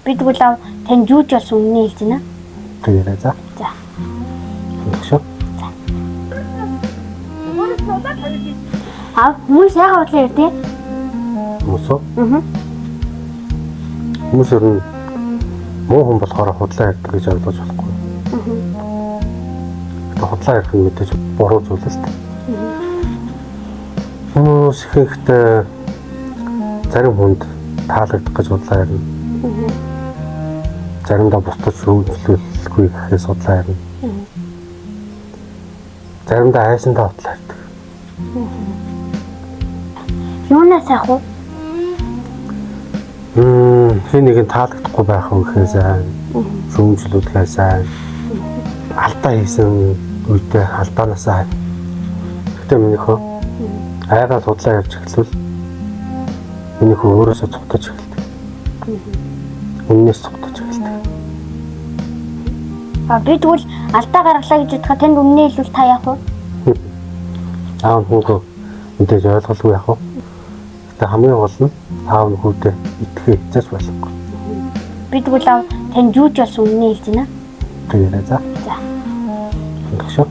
Би тэгвэл танд юу ч болсон өмнө хэлж байна. Тэгээд за. За. Тэгшөө. Хүмүүс яагаад бодлоо ярьдээ? Хүмүүс үү? Аа. Хүмүүс ер нь муу хүн болохоор худлаа ярьдаг гэж ойлгож болохгүй. Аа. Худлаа ярих нь мэдээж буруу зүйл л дээ. Хүмүүс ихэнхдээ зарим хүнд таалагдах гэж худлаа ярина. Заримдаа бусдад шүүмжлүүлэхгүй гэхээс худлаа ярина. Заримдаа хайсандаа худлаа ярьдаг. Юунаас ах вэ? Хин нэгэн таалагдахгүй байх үхээ сайн. Шүүмжлүүлэхээ сайн. Алдаа хийсэн үедээ алдаанаасаа. Гэтэ минийхөө айгаад худлаа ярьж эхлүүл. Минийхөө өөрөөсөө цугтаж эхэлдэг. Үннээс цугтаж эхэлдэг. Би тэгвэл алдаа гаргалаа гэж бодоход танд өмнө хэлвэл та яах вэ? Аав хүүхөө мэдээж ойлголгүй яах вэ? Гэтэ хамгийн гол нь аав хүүхдээ итгэхээ хязгаарч болохгүй. Би тэгвэл танд юу ч болсон өмнө хэлж байна. Тэгээд за. За. Тэгшөө.